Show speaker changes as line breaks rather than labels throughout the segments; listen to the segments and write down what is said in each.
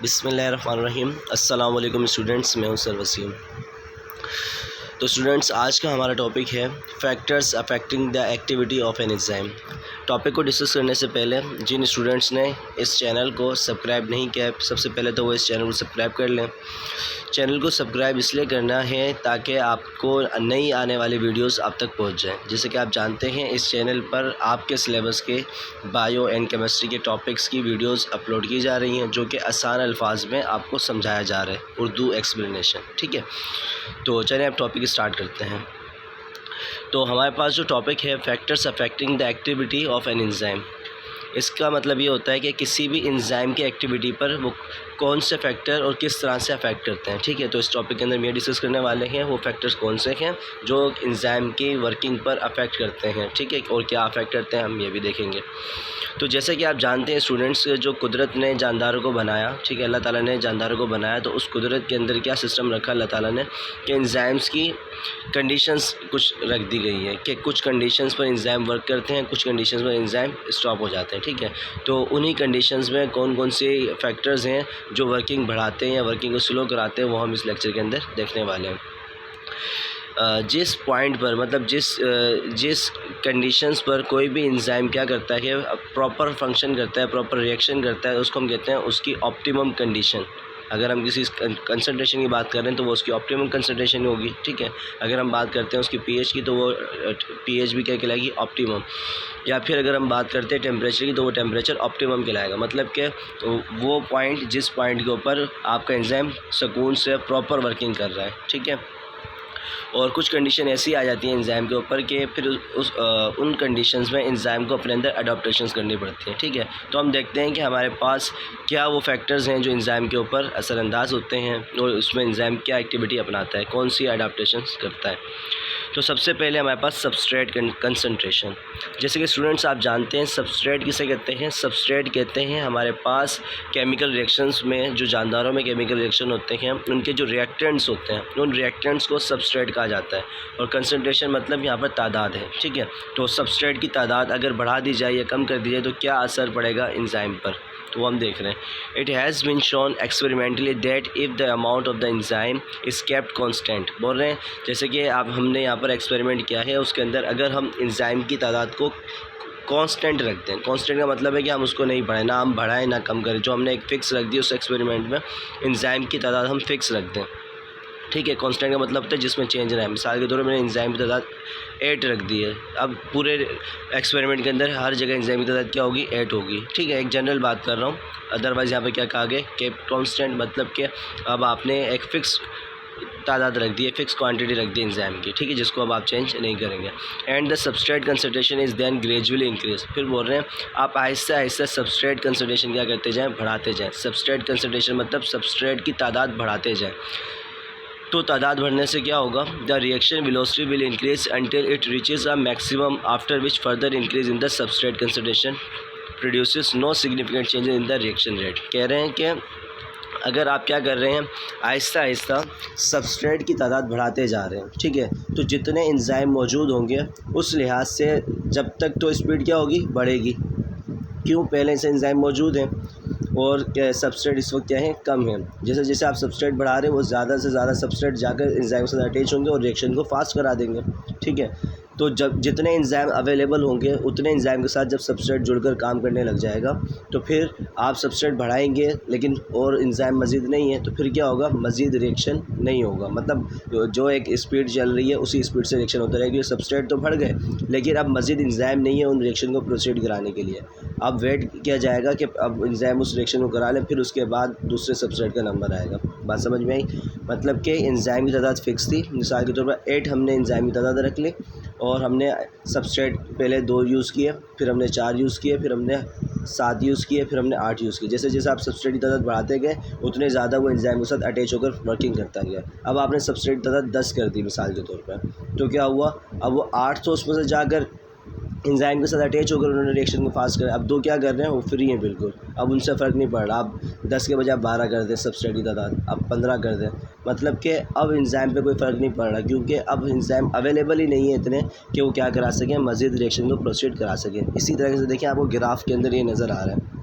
बिस्मिल्लाहिर्रहमानिर्रहीम। अस्सलाम वालेकुम स्टूडेंट्स, मैं हूं सर वसीम। तो स्टूडेंट्स, आज का हमारा टॉपिक है factors affecting the activity of an enzyme. Topic को डिस्कस करने से पहले जिन स्टूडेंट्स ने इस चैनल को सब्सक्राइब नहीं किया है, सबसे पहले तो वो इस चैनल को सब्सक्राइब कर लें। चैनल को सब्सक्राइब इसलिए करना है ताकि आपको नई आने वाली वीडियोस आप तक पहुंच जाएं। जैसे कि आप जानते हैं, इस चैनल पर आपके सिलेबस के बायो एंड केमिस्ट्री के टॉपिक्स की वीडियोस अपलोड की जा रही हैं, जो कि आसान अल्फाज में आपको समझाया जा रहा है, उर्दू एक्सप्लेनेशन। ठीक है, तो चलिए अब टॉपिक स्टार्ट करते हैं। तो हमारे पास जो टॉपिक है factors affecting the activity of an enzyme, इसका मतलब ये होता है कि किसी भी एंजाइम की एक्टिविटी पर वो कौन से फैक्टर और किस तरह से अफेक्ट करते हैं। ठीक है, तो इस टॉपिक के अंदर हम ये डिस्कस करने वाले हैं वो फैक्टर्स कौन से हैं जो एंजाइम की वर्किंग पर अफेक्ट करते हैं। ठीक है, और क्या अफेक्ट करते हैं हम ये भी देखेंगे। तो जैसे कि आप जानते हैं स्टूडेंट्स, जो कुदरत ने जानदारों को बनाया, ठीक है, अल्लाह ताला ने जानदारों को बनाया, तो उस कुदरत के अंदर क्या सिस्टम रखा अल्लाह ताला ने कि एंजाइम्स की कंडीशंस कुछ रख दी गई है कि कुछ कंडीशंस पर एंजाइम वर्क करते हैं, कुछ कंडीशंस पर एंजाइम स्टॉप हो जाते हैं। ठीक है, तो उन्हीं कंडीशंस में कौन कौन से फैक्टर्स हैं जो वर्किंग बढ़ाते हैं या वर्किंग को स्लो कराते हैं, वो हम इस लेक्चर के अंदर देखने वाले हैं। जिस पॉइंट पर मतलब जिस कंडीशंस पर कोई भी एंजाइम क्या करता है, प्रॉपर फंक्शन करता है, प्रॉपर रिएक्शन करता है, उसको हम कहते हैं उसकी ऑप्टिमम कंडीशन। अगर हम किसी कंसंट्रेशन की बात कर रहे हैं तो वो उसकी ऑप्टिमम कंसंट्रेशन होगी। ठीक है, अगर हम बात करते हैं उसकी पीएच की तो वो पीएच भी क्या कहलाएगी, ऑप्टिमम। या फिर अगर हम बात करते हैं टेम्परेचर की तो वो टेम्परेचर ऑप्टिमम कहलाएगा। मतलब कि वो पॉइंट जिस पॉइंट के ऊपर आपका एंजाइम सुकून से प्रॉपर वर्किंग कर रहा है। ठीक है, और कुछ कंडीशन ऐसी आ जाती हैं एंजाइम के ऊपर कि फिर उन कंडीशंस में एंजाइम को अपने अंदर अडॉप्टेशंस करनी पड़ती हैं। ठीक है, तो हम देखते हैं कि हमारे पास क्या वो फैक्टर्स हैं जो एंजाइम के ऊपर असरअंदाज होते हैं और उसमें एंजाइम क्या एक्टिविटी अपनाता है, कौन सी अडॉप्टेशंस करता है। तो सबसे पहले हमारे पास सबस्ट्रेट कंसंट्रेशन। जैसे कि स्टूडेंट्स आप जानते हैं सबस्ट्रेट किसे कहते हैं। सबस्ट्रेट कहते हैं हमारे पास केमिकल रिएक्शंस में, जो जानदारों में केमिकल रिएक्शन होते हैं, उनके जो रिएक्टेंट्स होते हैं, उन रिएक्टेंट्स को सबस्ट्रेट कहा जाता है। और कंसंट्रेशन मतलब यहाँ पर तादाद है। ठीक है, तो सबस्ट्रेट की तादाद अगर बढ़ा दी जाए या कम कर दी जाए तो क्या असर पड़ेगा एंजाइम पर, तो वो हम देख रहे हैं। It has been shown experimentally that if the amount of the enzyme is kept constant. बोल रहे हैं जैसे कि हमने यहाँ पर एक्सपेरिमेंट किया है, उसके अंदर अगर हम एंजाइम की तादाद को कांस्टेंट रख दें, कांस्टेंट का मतलब है कि हम उसको नहीं बढ़ाएं, ना हम बढ़ाएं ना कम करें, जो हमने एक फ़िक्स रख दी उस एक्सपेरिमेंट में एंजाइम की तादाद हम फ़िक्स रख दें। ठीक है, कांस्टेंट का मतलब होता है जिसमें चेंज ना है। मिसाल के तौर पर मैंने एंजाइम की तादाद 8 रख दी है, अब पूरे एक्सपेरिमेंट के अंदर हर जगह एंजाइम की तादाद क्या होगी, 8 होगी। ठीक है, एक जनरल बात कर रहा हूँ, अदरवाइज़ यहाँ पे क्या कहा गया, कि कांस्टेंट मतलब कि अब आपने एक फ़िक्स तादाद रख दी है, फिक्स क्वांटिटी रख दी एंजाइम की। ठीक है, जिसको अब आप चेंज नहीं करेंगे। And the substrate concentration is then gradually increase. फिर बोल रहे हैं आप आहिस्ता आहिस्ता सबस्ट्रेट कंसंट्रेशन क्या करते जाएँ, बढ़ाते जाएँ। सबस्ट्रेट कंसंट्रेशन मतलब सबस्ट्रेट की तादाद बढ़ाते जाएँ। तो तादाद बढ़ने से क्या होगा, the reaction velocity will increase until it reaches a maximum, after which further increase in the substrate concentration produces no significant change in the reaction rate. कह रहे हैं कि अगर आप क्या कर रहे हैं, आहिस्ता आहिस्ता सबस्ट्रेट की तादाद बढ़ाते जा रहे हैं। ठीक है, तो जितने एंजाइम मौजूद होंगे उस लिहाज से जब तक तो स्पीड क्या होगी, बढ़ेगी। क्यों, पहले से एंजाइम मौजूद हैं और क्या सबस्ट्रेट इस वक्त क्या है, कम है। जैसे जैसे आप सबस्ट्रेट बढ़ा रहे हैं वो ज़्यादा से ज़्यादा सबस्ट्रेट जाकर एंजाइम से अटैच होंगे और रिएक्शन को फास्ट करा देंगे। ठीक है, तो जब जितने एंजाइम अवेलेबल होंगे उतने एंजाइम के साथ जब सबस्ट्रेट जुड़कर काम करने लग जाएगा तो फिर आप सबस्ट्रेट बढ़ाएंगे लेकिन और एंजाइम मज़ीद नहीं है, तो फिर क्या होगा, मज़ीद रिएक्शन नहीं होगा। मतलब जो एक स्पीड चल रही है उसी स्पीड से रिएक्शन होता रहेगी। सबस्ट्रेट तो बढ़ गए लेकिन अब मज़ीद एंजाइम नहीं है उन रिएक्शन को प्रोसीड कराने के लिए। अब वेट किया जाएगा कि अब एंजाइम उस रिएक्शन को करा लें, फिर उसके बाद दूसरे सबस्ट्रेट का नंबर आएगा। बात समझ में आई। मतलब कि एंजाइम की तादाद फ़िक्स थी, मिसाल के तौर पर 8 हमने एंजाइम की तादाद रख ली और हमने सबस्ट्रेट पहले 2 यूज़ किए, फिर हमने 4 यूज़ किए, फिर हमने 7 यूज़ किए, फिर हमने 8 यूज़ किए। जैसे जैसे आप सबस्ट्रेट की तादाद बढ़ाते गए उतने ज़्यादा वो एंजाइम के साथ अटैच होकर वर्किंग करता गया। अब आपने सबस्ट्रेट की तादाद 10 कर दी मिसाल के तौर पर, तो क्या हुआ, अब वो 8 तो उसमें से जाकर एंजाइम के साथ अटैच होकर उन्होंने रिएक्शन को फास्ट करा। अब 2 क्या कर रहे हैं, वो फ्री हैं बिल्कुल, अब उनसे फ़र्क नहीं पड़ रहा। आप 10 के बजाय 12 कर दें सबस्ट्रेट की तादाद, अब 15 कर दें, मतलब कि अब एंजाइम पे कोई फ़र्क नहीं पड़ रहा, क्योंकि अब एंजाइम अवेलेबल ही नहीं है इतने कि वो क्या करा सकें, मज़ीद रिएक्शन को प्रोसीड करा सकें। इसी तरह से देखिए आपको ग्राफ के अंदर ये नज़र आ रहा है।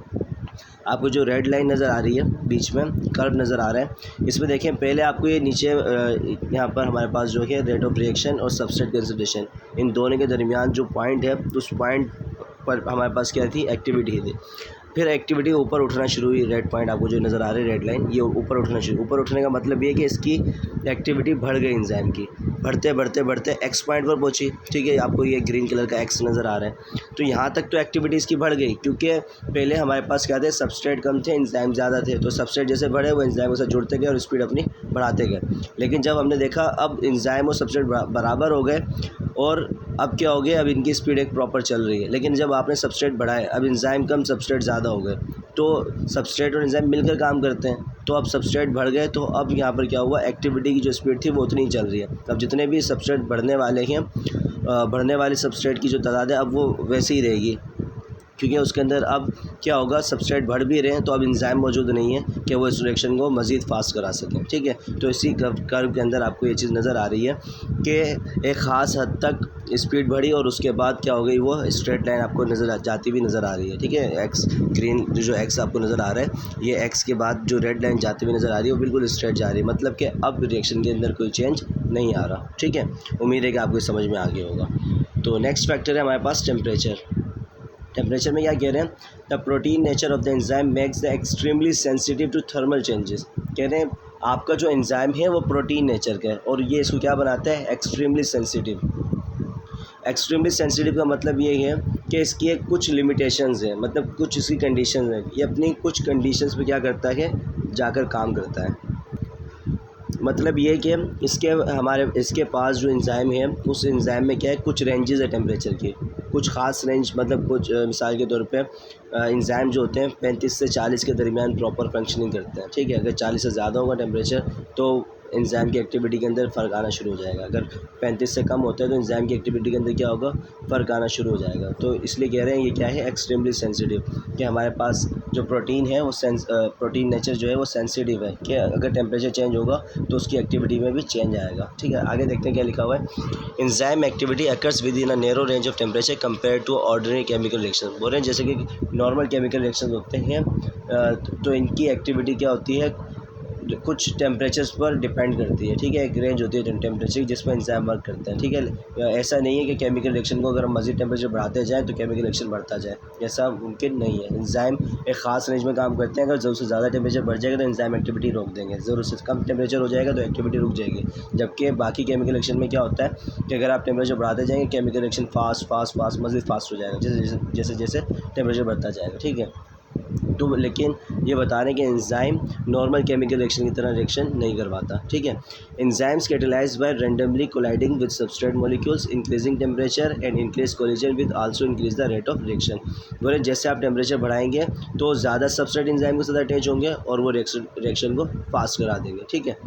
आपको जो रेड लाइन नज़र आ रही है बीच में कर्व नज़र आ रहा है, इसमें देखें पहले आपको ये नीचे यहाँ पर हमारे पास जो है रेट ऑफ रिएक्शन और सबस्ट्रेट कंसंट्रेशन, इन दोनों के दरमियान जो पॉइंट है उस पॉइंट पर हमारे पास क्या थी, एक्टिविटी थी। फिर एक्टिविटी ऊपर उठना शुरू हुई, रेड पॉइंट आपको जो नज़र आ रही है रेड लाइन, ये ऊपर उठना शुरू। ऊपर उठने का मतलब ये कि इसकी एक्टिविटी बढ़ गई एंजाइम की, बढ़ते बढ़ते बढ़ते एक्स पॉइंट पर पहुंची। ठीक है, आपको ये ग्रीन कलर का एक्स नज़र आ रहा है। तो यहाँ तक तो एक्टिविटी इसकी बढ़ गई, क्योंकि पहले हमारे पास क्या थे, सबस्ट्रेट कम थे, एंजाइम ज़्यादा थे। तो सबस्ट्रेट जैसे बढ़े वो एंजाइम के साथ जुड़ते गए और स्पीड अपनी बढ़ाते गए। लेकिन जब हमने देखा अब एंजाइम और सबस्ट्रेट बराबर हो गए और अब क्या हो गया, अब इनकी स्पीड एक प्रॉपर चल रही है। लेकिन जब आपने सबस्ट्रेट बढ़ाए, अब एंजाइम कम सबस्ट्रेट ज़्यादा हो गए, तो सबस्ट्रेट और एंजाइम मिलकर काम करते हैं। तो अब सबस्ट्रेट बढ़ गए, तो अब यहाँ पर क्या हुआ, एक्टिविटी की जो स्पीड थी वो उतनी ही चल रही है। अब जितने भी सबस्ट्रेट बढ़ने वाले हैं, बढ़ने वाले सबस्ट्रेट की जो तादाद है अब वो वैसे ही रहेगी, क्योंकि उसके अंदर अब क्या होगा, सबस्ट्रेट बढ़ भी रहे हैं तो अब एंजाइम मौजूद नहीं है कि वो इस रिएक्शन को मज़ीद फास्ट करा सकें। ठीक है, तो इसी कर्व के अंदर आपको ये चीज़ नज़र आ रही है कि एक ख़ास हद तक स्पीड बढ़ी और उसके बाद क्या हो गई, वो स्ट्रेट लाइन आपको नज़र जाती हुई नज़र आ रही है। ठीक है, एक्स ग्रीन जो एक्स आपको नज़र आ रहा है, ये एक्स के बाद जो रेड लाइन जाती हुई नज़र आ रही है वो बिल्कुल स्ट्रेट जा रही है, मतलब कि अब रिएक्शन के अंदर कोई चेंज नहीं आ रहा। ठीक है, उम्मीद है कि आपको समझ में आ गया होगा। तो नेक्स्ट फैक्टर है हमारे पास टेम्परेचर। टेम्परेचर में क्या कह रहे हैं, the protein nature of the enzyme makes the extremely sensitive to thermal changes. कह रहे हैं आपका जो एंजाइम है वो प्रोटीन नेचर का है और ये इसको क्या बनाता है, एक्सट्रीमली सेंसिटिव। एक्सट्रीमली सेंसिटिव का मतलब ये है कि इसकी एक कुछ लिमिटेशंस हैं, मतलब कुछ इसकी कंडीशंस हैं। ये अपनी कुछ कंडीशंस पे क्या करता है, जाकर काम करता है। मतलब ये कि इसके पास जो एंजाइम है, उस एंजाइम में क्या है, कुछ रेंजेस है टेम्परेचर की, कुछ ख़ास रेंज, मतलब कुछ मिसाल के तौर पे एंजाइम जो होते हैं 35 से 40 के दरमियान प्रॉपर फंक्शनिंग करते हैं। ठीक है, अगर 40 से ज़्यादा होगा टेम्परेचर तो एंजाइम की एक्टिविटी के अंदर फ़र्क आना शुरू हो जाएगा। अगर 35 से कम होता है तो एंजाइम की एक्टिविटी के अंदर क्या होगा, फ़र्क आना शुरू हो जाएगा। तो इसलिए कह रहे हैं ये क्या है, एक्सट्रीमली सेंसिटिव, कि हमारे पास जो प्रोटीन है वो प्रोटीन नेचर जो है वो सेंसिटिव है, कि अगर टेम्परेचर चेंज होगा तो उसकी एक्टिविटी में भी चेंज आएगा। ठीक है, आगे देखते हैं क्या लिखा हुआ है। Enzyme activity occurs within a narrow range of temperature compare to ordinary chemical reaction. बोल रहे हैं जैसे कि नॉर्मल केमिकल रिएक्शन होते हैं तो इनकी एक्टिविटी क्या होती है, कुछ टेम्परेचर्स पर डिपेंड करती है। ठीक है, एक रेंज होती है टेम्परेचर जिस पर एंजाइम वर्क करते हैं। ठीक है, ऐसा नहीं है कि केमिकल रिएक्शन को अगर हम मज़ीद टेम्परेचर बढ़ाते जाएँ तो केमिकल रिएक्शन बढ़ता जाए, ऐसा मुमकिन नहीं है। एंजाइम एक ख़ास रेंज में काम करते हैं। अगर ज़रूरत से ज़्यादा टेम्परेचर बढ़ जाएगा तो एंजाइम एक्टिविटी रोक देंगे, ज़रूरत से कम टेम्परेचर हो जाएगा तो एक्टिविटी रुक जाएगी। जबकि बाकी केमिकल रिएक्शन में क्या होता है कि अगर आप टेम्परेचर बढ़ाते जाएंगे केमिकल रिएक्शन फास्ट मज़ीद फास्ट हो जाएगा जैसे जैसे टेम्परेचर बढ़ता जाएगा। ठीक है, तो लेकिन ये बता रहे हैं कि एंजाइम नॉर्मल केमिकल रिएक्शन की तरह रिएक्शन नहीं करवाता। ठीक है, enzymes catalyse by randomly colliding with substrate molecules increasing temperature and increase collision with also increase the rate of reaction. बोले जैसे आप टेम्परेचर बढ़ाएंगे तो ज़्यादा सबस्ट्रेट एंजाइम के साथ अटैच होंगे और वो रिएक्शन को फास्ट करा देंगे। ठीक है,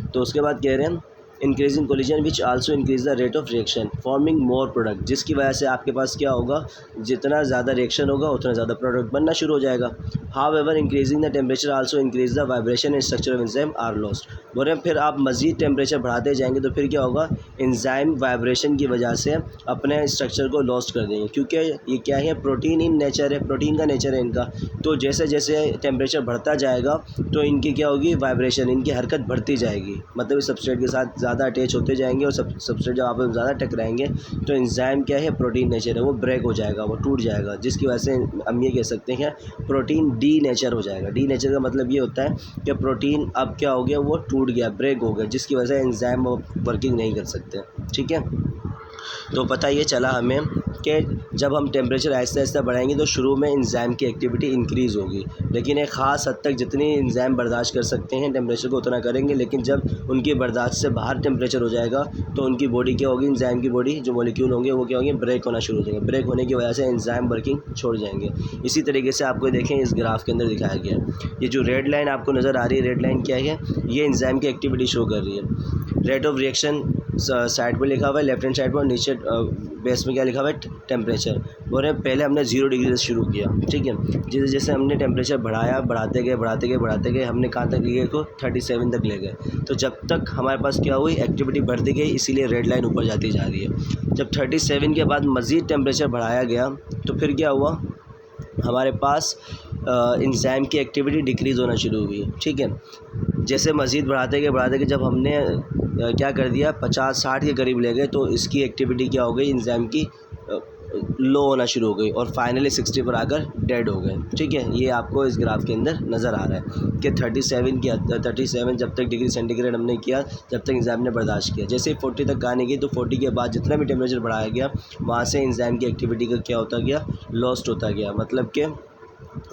तो उसके बाद कह रहे हैं increasing collision which also increase the rate of reaction forming more product, जिसकी वजह से आपके पास क्या होगा, जितना ज़्यादा रिएक्शन होगा उतना ज़्यादा प्रोडक्ट बनना शुरू हो जाएगा। However increasing the temperature also increase the vibration and structure of enzyme are lost. बोल रहे हैं फिर आप मज़ीद टेम्परेचर बढ़ाते जाएंगे तो फिर क्या होगा, एंजाइम वाइब्रेशन की वजह से अपने स्ट्रक्चर को लॉस्ट कर देंगे, क्योंकि ये क्या है, प्रोटीन इन नेचर है, प्रोटीन का नेचर है इनका। तो जैसे जैसे टेम्परेचर बढ़ता जाएगा तो इनकी क्या होगी, वाइब्रेशन, इनकी हरकत बढ़ती जाएगी, मतलब इस सबस्ट्रेट के साथ ज़्यादा अटैच होते जाएंगे और सबस्ट्रेट जब आप ज़्यादा टकराएंगे तो एंजाइम क्या है, प्रोटीन नेचर है, वो ब्रेक हो जाएगा, वो टूट जाएगा, जिसकी वजह से हम ये कह सकते हैं प्रोटीन डी नेचर हो जाएगा। डी नेचर का मतलब ये होता है कि प्रोटीन अब क्या हो गया, वो टूट गया, ब्रेक हो गया, जिसकी वजह से एंजाइम वर्किंग नहीं कर सकते। ठीक है, तो पता ये चला हमें कि जब हम टेम्परेचर आहिस्ता आहिस्ता बढ़ाएंगे तो शुरू में एंजाइम की एक्टिविटी इंक्रीज़ होगी, लेकिन एक ख़ास हद तक जितनी एंजाइम बर्दाश्त कर सकते हैं टेम्परेचर को उतना करेंगे। लेकिन जब उनकी बर्दाश्त से बाहर टेम्परेचर हो जाएगा तो उनकी बॉडी क्या होगी, एंजाइम की बॉडी जो मॉलिक्यूल होंगे वो क्या होंगे, ब्रेक होना शुरू हो जाएंगे। ब्रेक होने की वजह से एंजाइम वर्किंग छोड़ जाएंगे। इसी तरीके से आपको देखें इस ग्राफ के अंदर दिखाया गया है, ये जो रेड लाइन आपको नज़र आ रही है, रेड लाइन क्या है, ये एंजाइम की एक्टिविटी शो कर रही है। रेट ऑफ रिएक्शन साइड पर लिखा हुआ है, लेफ्ट हैंड साइड पर, और नीचे बेस में क्या लिखा हुआ है, टेम्परेचर। बोल रहे हैं पहले हमने 0 डिग्री से शुरू किया। ठीक है, जैसे जैसे हमने टेम्परेचर बढ़ाया, बढ़ाते गए हमने कहाँ तक ले गए, को 37 तक ले गए। तो जब तक हमारे पास क्या हुई, एक्टिविटी बढ़ती गई, इसीलिए रेड लाइन ऊपर जाती जा रही है। जब 37 के बाद मज़ीद टेम्परेचर बढ़ाया गया तो फिर क्या हुआ, हमारे पास एंजाइम की एक्टिविटी डिक्रीज़ होना शुरू हुई, ठीक है। जैसे मज़ीद बढ़ाते गए जब हमने क्या कर दिया 50-60 के करीब ले गए तो इसकी एक्टिविटी क्या हो गई, एंजाइम की लो होना शुरू हो गई और फाइनली 60 पर आकर डेड हो गए, ठीक है। ये आपको इस ग्राफ के अंदर नज़र आ रहा है कि 37 जब तक डिग्री सेंटीग्रेड हमने किया, जब तक एंजाइम ने बर्दाश्त किया। जैसे ही 40 तक कहानी गई तो 40 के बाद जितना भी टेम्परेचर बढ़ाया गया वहाँ से एंजाइम की एक्टिविटी का क्या होता गया, लॉस्ट होता गया। मतलब कि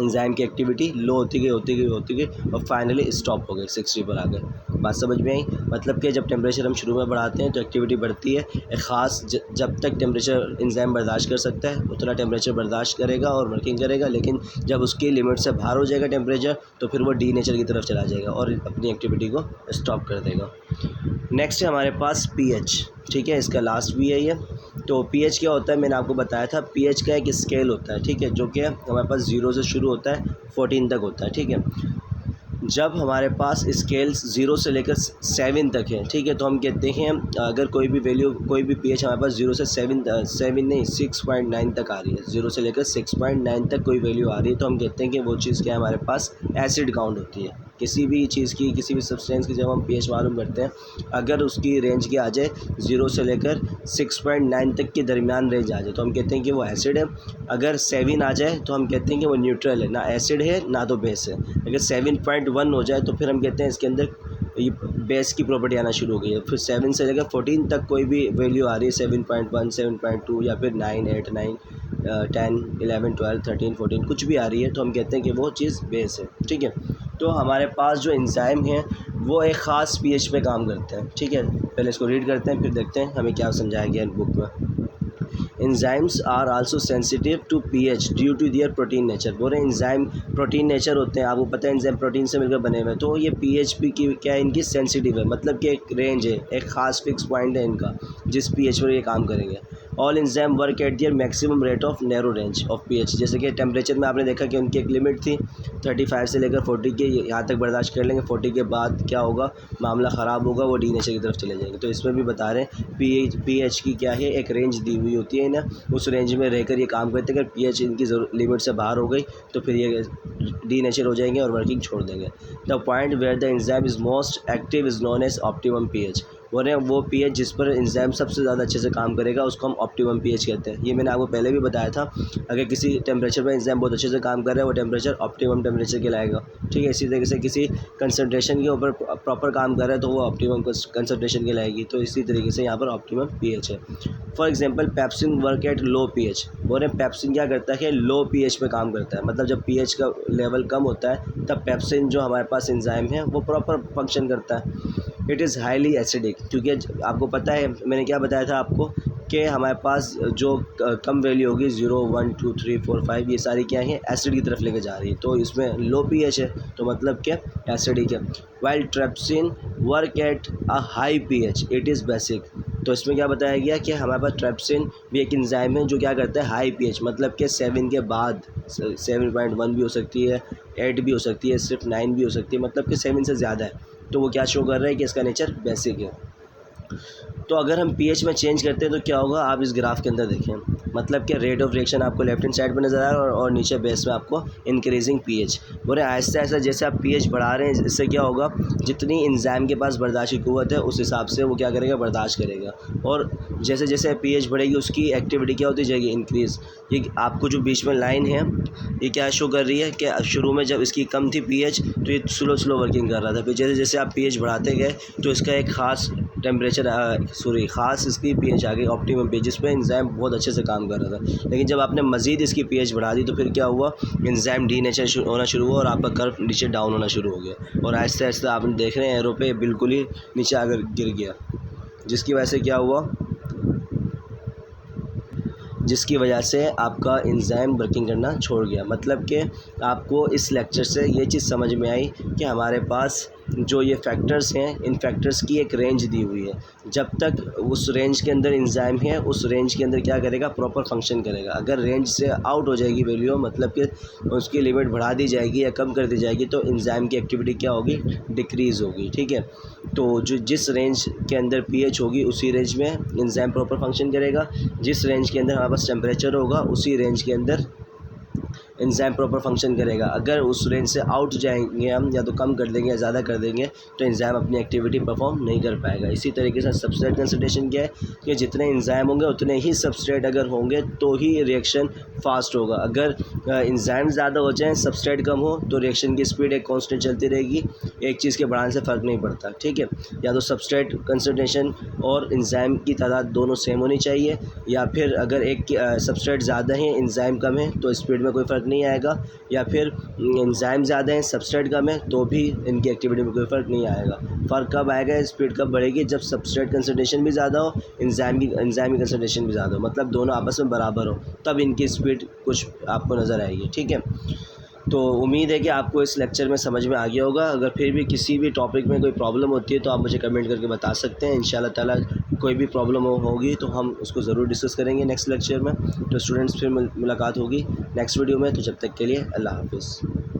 एंजाइम की एक्टिविटी लो होती गई और फाइनली स्टॉप हो गई, 60 पर आ गए। बात समझ में आई? मतलब कि जब टेम्परेचर हम शुरू में बढ़ाते हैं तो एक्टिविटी बढ़ती है। एक ख़ास जब तक टेम्परेचर एंजाइम बर्दाश्त कर सकता है उतना टेम्परेचर बर्दाश्त करेगा और वर्किंग करेगा, लेकिन जब उसकी लिमिट से बाहर हो जाएगा टेम्परेचर तो फिर वो डीनेचर की तरफ चला जाएगा और अपनी एक्टिविटी को स्टॉप कर देगा। नेक्स्ट है हमारे पास पीएच, ठीक है, इसका लास्ट भी है ये। तो पीएच क्या होता है, मैंने आपको बताया था, पीएच का एक स्केल होता है, ठीक है, जो कि हमारे पास 0 से शुरू होता है 14 तक होता है, ठीक है। जब हमारे पास स्केल 0 से लेकर 7 तक है, ठीक है, तो हम कहते हैं अगर कोई भी वैल्यू, कोई भी पीएच हमारे पास 0 से 7 नहीं 6.9 तक आ रही है, 0 से लेकर 6.9 तक कोई वैल्यू आ रही है तो हम कहते हैं कि वो चीज़ क्या है, हमारे पास एसिड काउंट होती है। किसी भी चीज़ की, किसी भी सब्सटेंस की जब हम पीएच मालूम करते हैं, अगर उसकी रेंज क्या आ जाए 0 से लेकर 6.9 तक के दरमियान रेंज आ जाए तो हम कहते हैं कि वो एसिड है। अगर 7 आ जाए तो हम कहते हैं कि वो न्यूट्रल है, ना एसिड है ना तो बेस है। अगर 7.1 हो जाए तो फिर हम कहते हैं इसके अंदर ये बेस की प्रॉपर्टी आना शुरू हो गई है। फिर 7 से लेकर 14 तक कोई भी वैल्यू आ रही है, 7.1, 7.2 या फिर 9, 8, 9, 10, 11, 12, 13, 14 कुछ भी आ रही है तो हम कहते हैं कि वो चीज़ बेस है, ठीक है। तो हमारे पास जो एंजाइम है वो एक ख़ास पीएच पे काम करते हैं, ठीक है। पहले इसको रीड करते हैं फिर देखते हैं हमें क्या समझाया गया है बुक में। Enzymes are also sensitive to pH due to their protein nature. बोल रहे एंजाइम प्रोटीन नेचर होते हैं, आपको पता है एंजाइम प्रोटीन से मिलकर बने हुए हैं, तो ये पीएच भी की क्या है, इनकी सेंसिटिव है, मतलब कि एक रेंज है, एक ख़ास फिक्स पॉइंट है इनका जिस पीएच पर ये काम करेंगे। All enzyme work at their maximum rate of narrow range of pH. जैसे कि टेम्परेचर में आपने देखा कि उनकी एक लिमिट थी 35 से लेकर 40 के, यहाँ तक बर्दाश्त कर लेंगे, 40 के बाद क्या होगा, मामला ख़राब होगा, वो डी नेचर की तरफ चले जाएंगे। तो इसमें भी बता रहे हैं पीएच की क्या है, एक रेंज दी हुई होती है ना, उस रेंज में रहकर ये काम करते हैं। अगर पीएच इनकी लिमिट से बाहर हो गई तो फिर ये डी नेचर हो जाएंगे और वर्किंग छोड़ देंगे। The point where the enzyme is most active is known as optimum pH. बोल रहे हैं वो पीएच जिस पर एंजाइम सबसे ज़्यादा अच्छे से काम करेगा उसको हम ऑप्टिमम पीएच कहते हैं। ये मैंने आपको पहले भी बताया था, अगर किसी टेम्परेचर पर एंजाइम बहुत अच्छे से काम कर रहा है वो टेम्परेचर ऑप्टिमम टेम्परेचर कहलाएगा, ठीक है। इसी तरीके से किसी कंसनट्रेशन के ऊपर प्रॉपर काम कर रहा है तो वो ऑप्टिमम कंसनट्रेशन कहलाएगी। तो इसी तरीके से यहाँ पर ऑप्टिमम पीएच है। For example pepsin work at low pH. बोल रहे हैं पेप्सिन क्या करता है, लो पीएच पे काम करता है, मतलब जब पीएच का लेवल कम होता है तब पेप्सिन जो हमारे पास एंजाइम है वो प्रॉपर फंक्शन करता है। इट इज़ हाईली एसिडिक, क्योंकि आपको पता है मैंने क्या बताया था आपको कि हमारे पास जो कम वैल्यू होगी 0, 1, 2, 3, 4, 5 ये सारी क्या है, एसिड की तरफ लेके जा रही है, तो इसमें लो पीएच है तो मतलब क्या, एसिडिक है। While trypsin work at a high pH it is basic. तो इसमें क्या बताया गया कि हमारे पास ट्रेप्सिन भी एक एंजाइम है जो क्या करता है, हाई पीएच, मतलब कि 7 के बाद 7.1 भी हो सकती है, 8 भी हो सकती है, सिर्फ 9 भी हो सकती है, मतलब कि 7 से ज़्यादा है, तो वो क्या शो कर रहा है कि इसका नेचर बेसिक है। तो अगर हम पीएच में चेंज करते हैं तो क्या होगा, आप इस ग्राफ के अंदर देखें, मतलब कि रेट ऑफ रिएक्शन आपको लेफ्ट हैंड साइड पर नज़र आ रहा है और नीचे बेस में आपको इंक्रीजिंग पीएच। बोले आहिस्ता आहिस्ता जैसे आप पीएच बढ़ा रहे हैं इससे क्या होगा, जितनी एंजाइम के पास बर्दाश्त की कुव्वत है उस हिसाब से वो क्या करेगा, बर्दाश्त करेगा, और जैसे जैसे पीएच बढ़ेगी उसकी एक्टिविटी क्या होती जाएगी, इंक्रीज़। ये आपको जो बीच में लाइन है ये क्या शो कर रही है कि शुरू में जब इसकी कम थी पीएच तो ये स्लो वर्किंग कर रहा था, फिर जैसे जैसे आप पीएच बढ़ाते गए तो इसका एक ख़ास टेम्परेचर ख़ास इसकी पीएच आ गई ऑप्टिमम पीएच, जिस पर एंजाइम बहुत अच्छे से काम कर रहा था। लेकिन जब आपने मज़ीद इसकी पीएच बढ़ा दी तो फिर क्या हुआ, एंजाइम डी नेचर होना शुरू हुआ और आपका कर्व नीचे डाउन होना शुरू हो गया और आहिस्ता आहिस्ता आप देख रहे हैं एरो पे बिल्कुल ही नीचे आकर गिर गया, जिसकी वजह से क्या हुआ, जिसकी वजह से आपका एंजाइम वर्किंग करना छोड़ गया। मतलब कि आपको इस लेक्चर से ये चीज़ समझ में आई कि हमारे पास जो ये फैक्टर्स हैं, इन फैक्टर्स की एक रेंज दी हुई है, जब तक उस रेंज के अंदर एंजाइम है उस रेंज के अंदर क्या करेगा, प्रॉपर फंक्शन करेगा। अगर रेंज से आउट हो जाएगी वैल्यू, मतलब कि उसकी लिमिट बढ़ा दी जाएगी या कम कर दी जाएगी, तो एंजाइम की एक्टिविटी क्या होगी, डिक्रीज़ होगी, ठीक है। तो जो जिस रेंज के अंदर पीएच होगी उसी रेंज में एंजाइम प्रॉपर फंक्शन करेगा, जिस रेंज के अंदर हमारे पास टेम्परेचर होगा उसी रेंज के अंदर एंजाइम प्रॉपर फंक्शन करेगा। अगर उस रेंज से आउट जाएंगे हम, या तो कम कर देंगे या ज़्यादा कर देंगे, तो एंजाइम अपनी एक्टिविटी परफॉर्म नहीं कर पाएगा। इसी तरीके से सबस्ट्रेट कंसंट्रेशन क्या है कि जितने एंजाइम होंगे उतने ही सबस्ट्रेट अगर होंगे तो ही रिएक्शन फास्ट होगा। अगर एंजाइम ज़्यादा हो जाए, सबस्ट्रेट कम हो, तो रिएक्शन की स्पीड एक कांस्टेंट चलती रहेगी, एक चीज़ के बढ़ाने से फ़र्क नहीं पड़ता। ठीक है, या तो सबस्ट्रेट कंसंट्रेशन और एंजाइम की तादाद दोनों सेम होनी चाहिए, या फिर अगर एक सबस्ट्रेट ज़्यादा है एंजाइम कम है तो स्पीड में कोई फ़र्क नहीं आएगा, या फिर एंजाइम ज़्यादा है सबस्ट्रेट कम है तो भी इनकी एक्टिविटी में कोई फ़र्क नहीं आएगा। फ़र्क कब आएगा, स्पीड कब बढ़ेगी, जब सबस्ट्रेट कंसंट्रेशन भी ज़्यादा हो, एंजाइम की कंसंट्रेशन भी ज़्यादा हो, मतलब दोनों आपस में बराबर हो, तब इनकी स्पीड कुछ आपको नज़र आएगी। ठीक है, तो उम्मीद है कि आपको इस लेक्चर में समझ में आ गया होगा। अगर फिर भी किसी भी टॉपिक में कोई प्रॉब्लम होती है तो आप मुझे कमेंट करके बता सकते हैं। इंशाल्लाह ताला कोई भी प्रॉब्लम होगी तो हम उसको ज़रूर डिस्कस करेंगे नेक्स्ट लेक्चर में। तो स्टूडेंट्स, फिर मुलाकात होगी नेक्स्ट वीडियो में। तो जब तक के लिए अल्लाह हाफ़िज़।